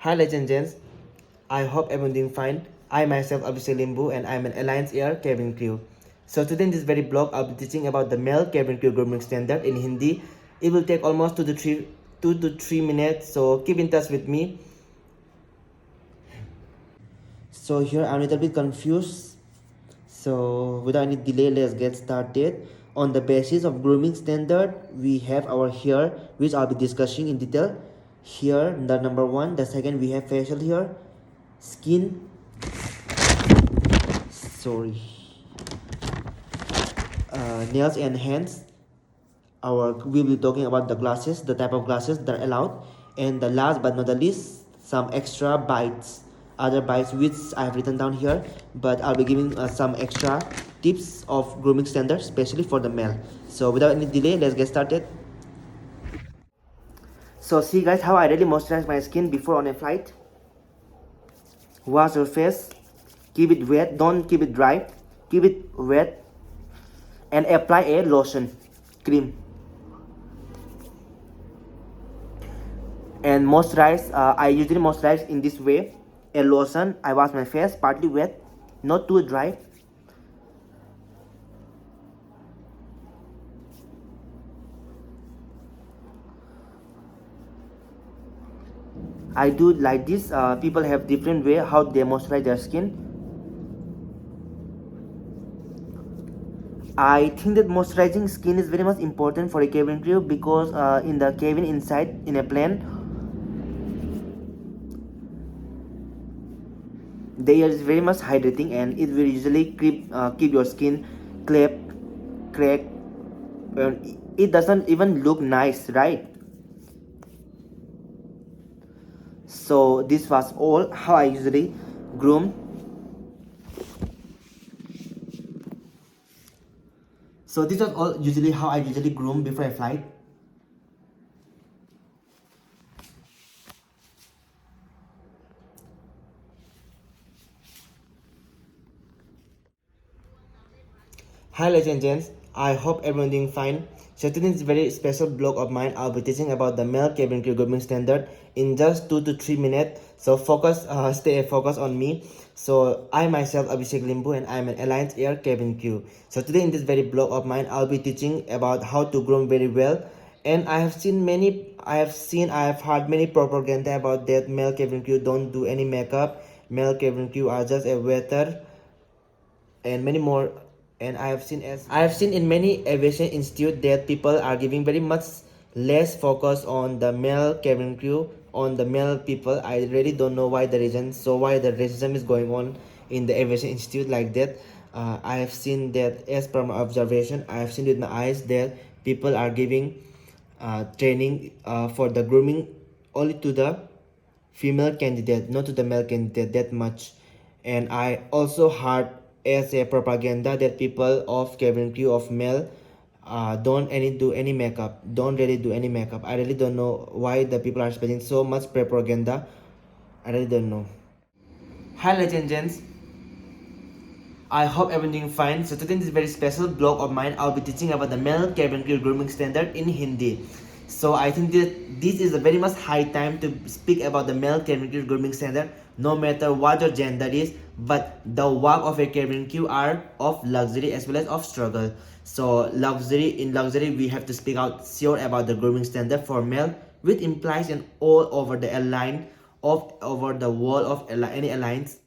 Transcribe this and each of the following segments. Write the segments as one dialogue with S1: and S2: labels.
S1: Hi legend gents, I hope everyone doing fine. I myself Abhishek Limbu and I'm an Alliance Air cabin crew. So today in this very blog I'll be teaching about the male cabin crew grooming standard in Hindi. It will take almost 2 to 3 minutes, so keep in touch with me. So here I'm a little bit confused. So without any delay, let's get started. On the basis of grooming standard, we have our hair, which I'll be discussing in detail. Here, the number one. The second, we have facial hair, skin. Sorry. Nails and hands. We'll be talking about the glasses, the type of glasses that are allowed, and the last but not the least, some extra bites, other bites which I have written down here, but I'll be giving some extra tips of grooming standards, especially for the male. So without any delay, let's get started. So see guys how I really moisturize my skin before on a flight. Wash your face, keep it wet, don't keep it dry, keep it wet, and apply a lotion, cream. And moisturize, I usually moisturize in this way. A lotion, I wash my face partly wet, not too dry. I do like this. People have different way how they moisturize their skin. I think that moisturizing skin is very much important for a cabin crew because in the cabin inside in a plane, they are very much hydrating and it will usually keep your skin clipped, cracked, and it doesn't even look nice, right? So this was all how I usually groom. So this was all usually how I usually groom before a flight. Hi ladies and gents, I hope everyone doing fine. So today's very special blog of mine, I'll be teaching about the male cabin crew grooming standard in just 2 to 3 minutes. So stay focused on me. So I myself Abhishek Limbu and I'm an Alliance Air cabin crew. So today in this very blog of mine, I'll be teaching about how to groom very well. And I have heard many propaganda about that male cabin crew don't do any makeup. Male cabin crew are just a waiter and many more. And I have seen in many aviation institute that people are giving very much less focus on the male cabin crew, on the male people. I really don't know why the reason, so why the racism is going on in the aviation institute like that. I have seen that, as per my observation, I have seen with my eyes that people are giving training for the grooming only to the female candidate, not to the male candidate that much. And I also heard as a propaganda that people of cabin crew of male don't really do any makeup. I really don't know why the people are spreading so much propaganda. I really don't know. Hi legend gents, I hope everything fine. So today in this very special blog of mine, I'll be teaching about the male cabin crew grooming standard in Hindi. So I think that this is a very much high time to speak about the male cabin crew grooming standard, no matter what your gender is. But the work of a cabin crew are of luxury as well as of struggle. So luxury, we have to speak out sure about the grooming standard for male, which implies an all over the airline, of over the wall of any airlines.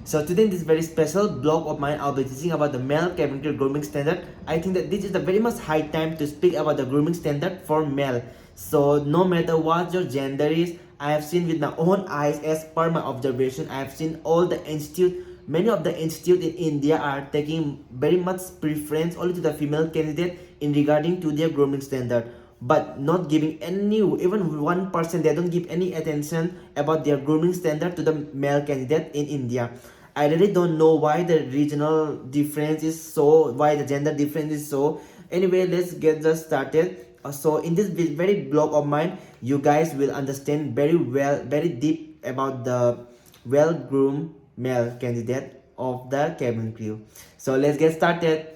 S1: So today in this very special blog of mine, I'll be teaching about the male cabin crew grooming standard. I think that this is the very much high time to speak about the grooming standard for male. So no matter what your gender is, I have seen with my own eyes, as per my observation, I have seen all the institute, many of the institute in India are taking very much preference only to the female candidate in regarding to their grooming standard, but not giving any, even 1%, they don't give any attention about their grooming standard to the male candidate in India. I really don't know why the regional difference is so, why the gender difference is so. Anyway, let's get just started. So in this very blog of mine, you guys will understand very well, very deep about the well-groomed male candidate of the cabin crew. So let's get started.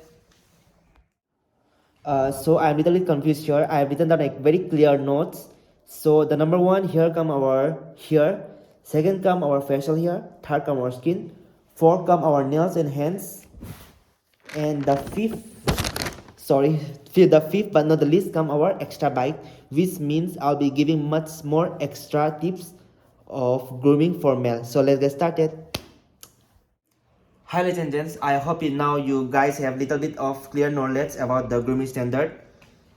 S1: So I'm little bit confused here. I have written down like very clear notes. So the number one, here come our here, Second come our facial hair. Third come our skin. Fourth come our nails and hands. And the fifth but not the least come our extra bite, which means I'll be giving much more extra tips of grooming for male. So let's get started. Hi ladies and gents, I hope now you guys have little bit of clear knowledge about the grooming standard.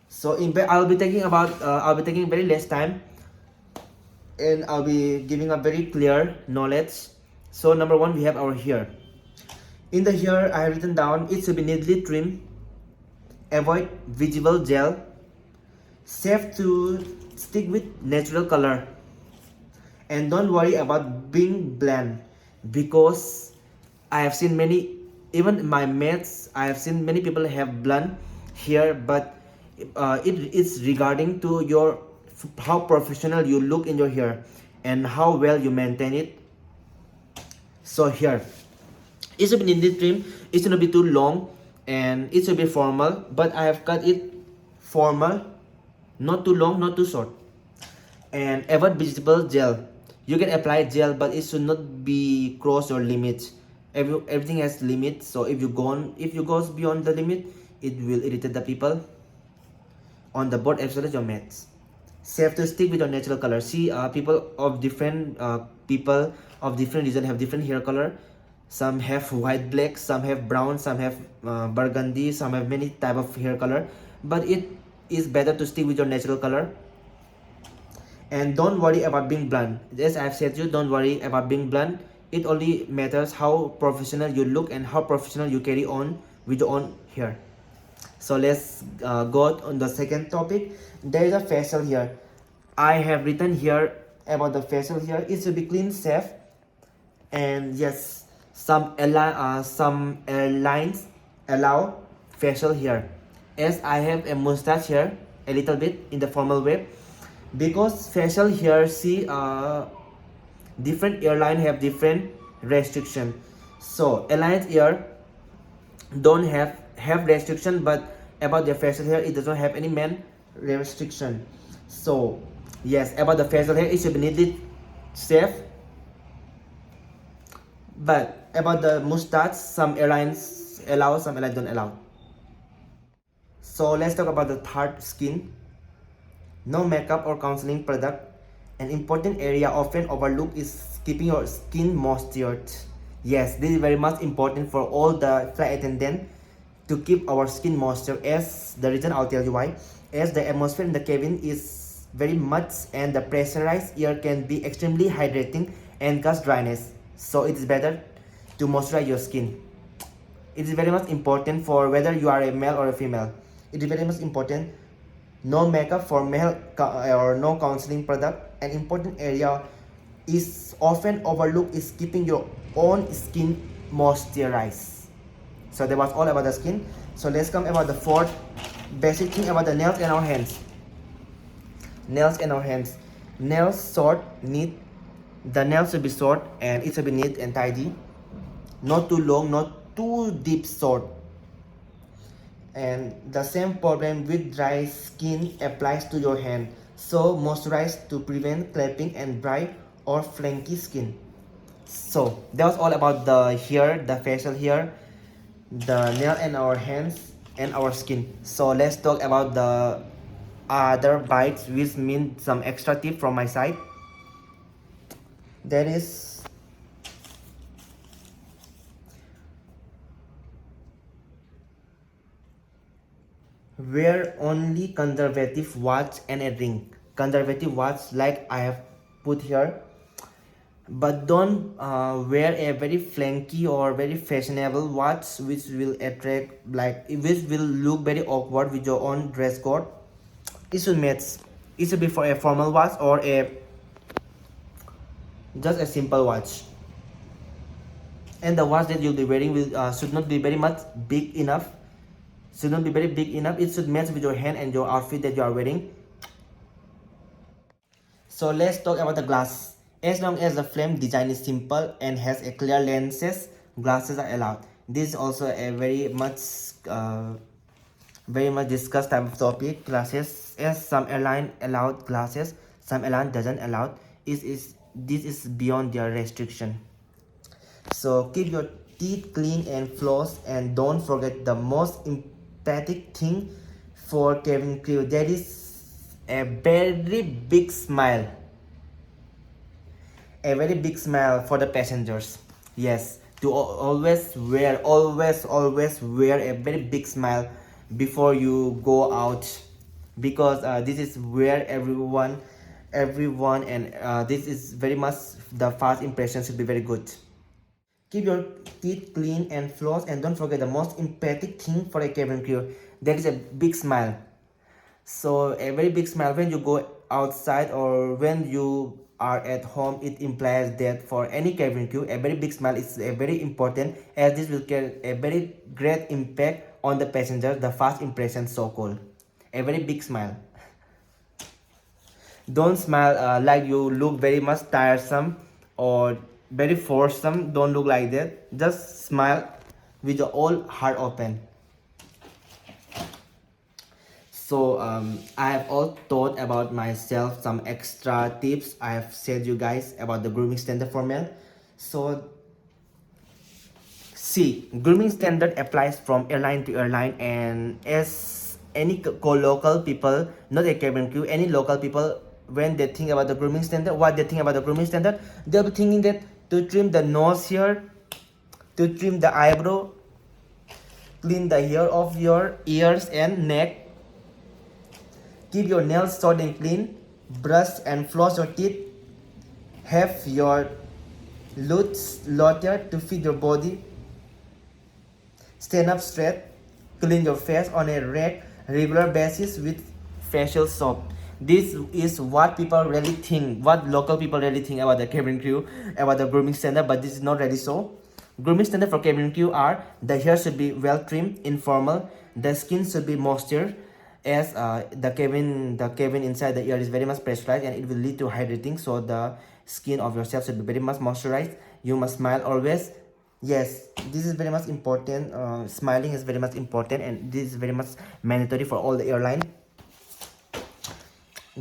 S1: So I'll be taking very less time, and I'll be giving a very clear knowledge. So number one, we have our hair. In the hair, I have written down it should be neatly trimmed, avoid visible gel, safe to stick with natural color, and don't worry about being bland, because I have seen many, even my mates, I have seen many people have bland hair, but it is regarding to your how professional you look in your hair and how well you maintain it. So here, it should be neatly trimmed, it should not be too long, and it should be formal, but I have cut it formal, not too long, not too short. And avoid visible gel. You can apply gel, but it should not be cross your limits. Everything has limits, so if you goes beyond the limit, it will irritate the people on the board as well as your mates. Safe to stick with your natural color. See, people of different region have different hair color. Some have white, black, some have brown, some have burgundy, some have many type of hair color, but it is better to stick with your natural color. And don't worry about being blunt. As I've said you, don't worry about being blunt. It only matters how professional you look and how professional you carry on with your own hair. So let's go on the second topic. There is a facial hair. I have written here about the facial hair. It should be clean, safe, and yes, some airlines allow facial hair. As I have a mustache here, a little bit in the formal way, because facial hair, see, different airline have different restriction. So airlines here don't have restriction, but about their facial hair, it doesn't have any main restriction. So yes, about the facial hair, it should be neatly safe. But about the mustache, some airlines allow, some airlines don't allow. So let's talk about the third, skin. No makeup or counseling product. An important area often overlooked is keeping your skin moistured. Yes, this is very much important for all the flight attendant to keep our skin moisture. As the reason, I'll tell you why. As the atmosphere in the cabin is very much, and the pressurized air can be extremely hydrating and cause dryness. So it is better to moisturize your skin. It is very much important for whether you are a male or a female. It is very much important. No makeup for male or no counseling product. An important area is often overlooked is keeping your own skin moisturized. So that was all about the skin. So let's come about the fourth basic thing about the nails and our hands. Nails and our hands. Nails short, neat. The nails should be short and it should be neat and tidy. Not too long, not too deep short. And the same problem with dry skin applies to your hand. So moisturize to prevent clapping and dry or flaky skin. So that was all about the hair, the facial hair, the nail and our hands and our skin. So let's talk about the other bites, which mean some extra tip from my side. That is wear only conservative watch and a ring. Conservative watch like I have put here, but don't wear a very flanky or very fashionable watch which will attract, like which will look very awkward with your own dress code. It should match. It should be for a formal watch or a just a simple watch. And the watch that you'll be wearing will should not be very much big enough. Should not be very big enough. It should match with your hand and your outfit that you are wearing. So let's talk about the glass. As long as the frame design is simple and has a clear lenses, glasses are allowed. This is also a very much discussed type of topic. Glasses, as some airline allowed glasses, some airline doesn't allow. It is this is beyond their restriction. So keep your teeth clean and floss, and don't forget the most empathic thing for cabin crew, that is a very big smile. A very big smile for the passengers. Yes, to always wear a very big smile before you go out, because this is where everyone and this is very much, the first impression should be very good. Keep your teeth clean and floss, and don't forget the most empathic thing for a cabin crew, that is a big smile. So a very big smile when you go outside or when you are at home, it implies that for any cabin crew, a very big smile is a very important, as this will carry a very great impact on the passenger, the first impression, so called a very big smile. Don't smile like you look very much tiresome or very forced. Don't look like that. Just smile with your whole heart open. So I have all thought about myself some extra tips. I have said you guys about the grooming standard for men. So see, grooming standard applies from airline to airline, and as any local people, not a cabin crew, any local people, when they think about the grooming standard, what they think about the grooming standard, they'll be thinking that to trim the nose here, to trim the eyebrow, clean the hair of your ears and neck, keep your nails short and clean, brush and floss your teeth, have your glutes lowered to fit your body, stand up straight, clean your face on a regular basis with facial soap. This is what people really think, what local people really think about the cabin crew, about the grooming standard, but this is not really so. Grooming standard for cabin crew are: the hair should be well trimmed, informal, the skin should be moisture, as the cabin inside the ear is very much pressurized and it will lead to hydrating, so the skin of yourself should be very much moisturized. You must smile always. Yes, this is very much important. Smiling is very much important, and this is very much mandatory for all the airline.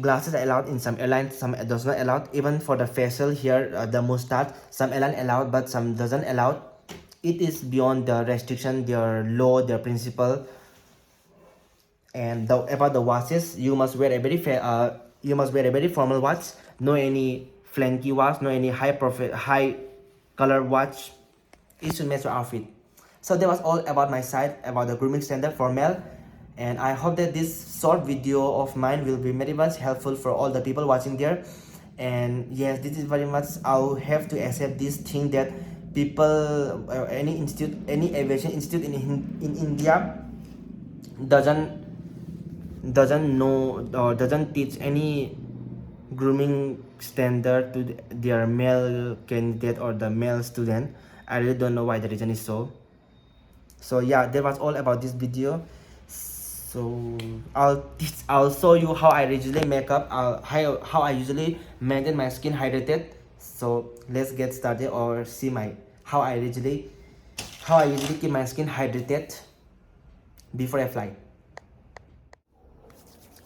S1: Glasses are allowed in some airlines, some does not allowed. Even for the facial here, the mustache, some airline allowed but some doesn't allowed. It is beyond the restriction, their law, their principle. And about the watches, you must wear a very formal watch. No any flanky watch, no any high color watch. It should match your outfit. So that was all about my side about the grooming standard for male, and I hope that this short video of mine will be very much helpful for all the people watching there. And yes, this is very much, I'll have to accept this thing that people, any aviation institute in India doesn't know or doesn't teach any grooming standard to their male candidate or the male student. I really don't know why the reason is so. So yeah, that was all about this video. So I'll show you how I usually make up, how I usually maintain my skin hydrated. So let's get started, or see my how I usually keep my skin hydrated before I fly.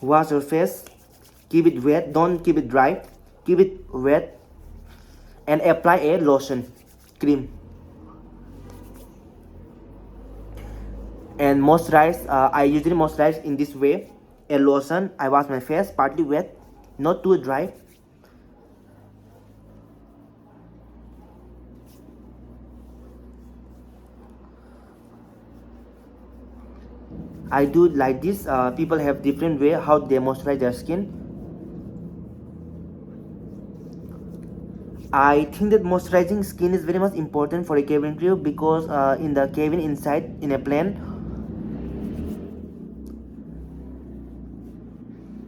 S1: Wash your face, keep it wet, don't keep it dry, keep it wet, and apply a lotion cream and moisturize. I usually moisturize in this way: a lotion, I wash my face partly wet, not too dry. I do like this. People have different way how they moisturize their skin. I think that moisturizing skin is very much important for a cabin crew, because in the cabin inside in a plane,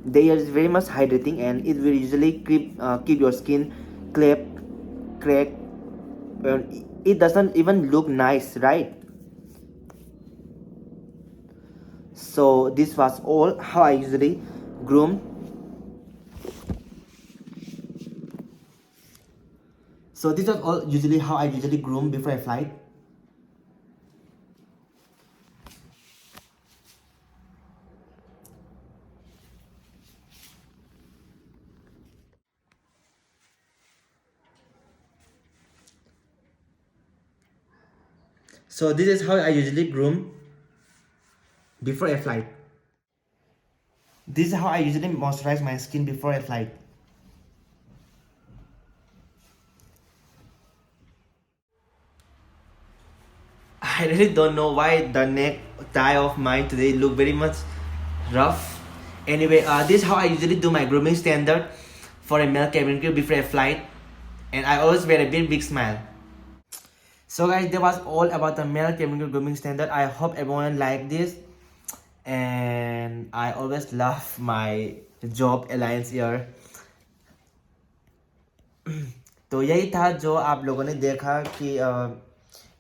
S1: the air is very much hydrating, and it will usually keep your skin cracked, and it doesn't even look nice, right? So this was all how I usually groom. So this was all usually how I usually groom before I fly. So this is how I usually groom before a flight. This is how I usually moisturize my skin before a flight. I really don't know why the neck tie of mine today look very much rough. Anyway, this is how I usually do my grooming standard for a male cabin crew before a flight, and I always wear a big smile. So guys, that was all about the male cabin crew grooming standard. I hope everyone liked this, and I always love my job alliance here. तो यही था जो आप लोगों ने देखा कि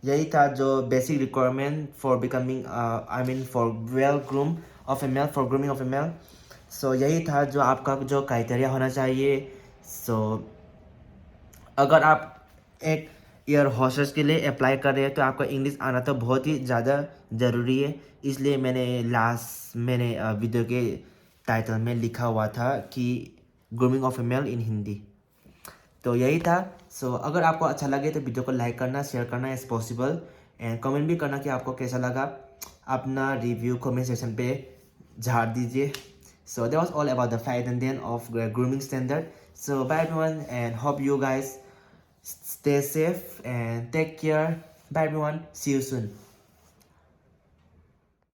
S1: यही था जो basic requirement for becoming I mean for well groom of a male, for grooming of a male. So यही था जो आपका जो क्राइटेरिया होना चाहिए. सो अगर आप एक एयर होस्टेस के लिए अप्लाई कर रहे हैं तो आपका इंग्लिश आना तो बहुत ही ज़्यादा ज़रूरी है. इसलिए मैंने वीडियो के टाइटल में लिखा हुआ था कि ग्रूमिंग ऑफ ए मेल इन हिंदी. तो यही था. सो अगर आपको अच्छा लगे तो वीडियो को लाइक करना, शेयर करना एज पॉसिबल, एंड कमेंट भी करना कि आपको कैसा लगा. अपना रिव्यू कमेंट सेक्शन पे झाड़ दीजिए. So that was all about the fight and then of grooming standard. So bye everyone and hope you guys stay safe and take care. Bye everyone, see you soon.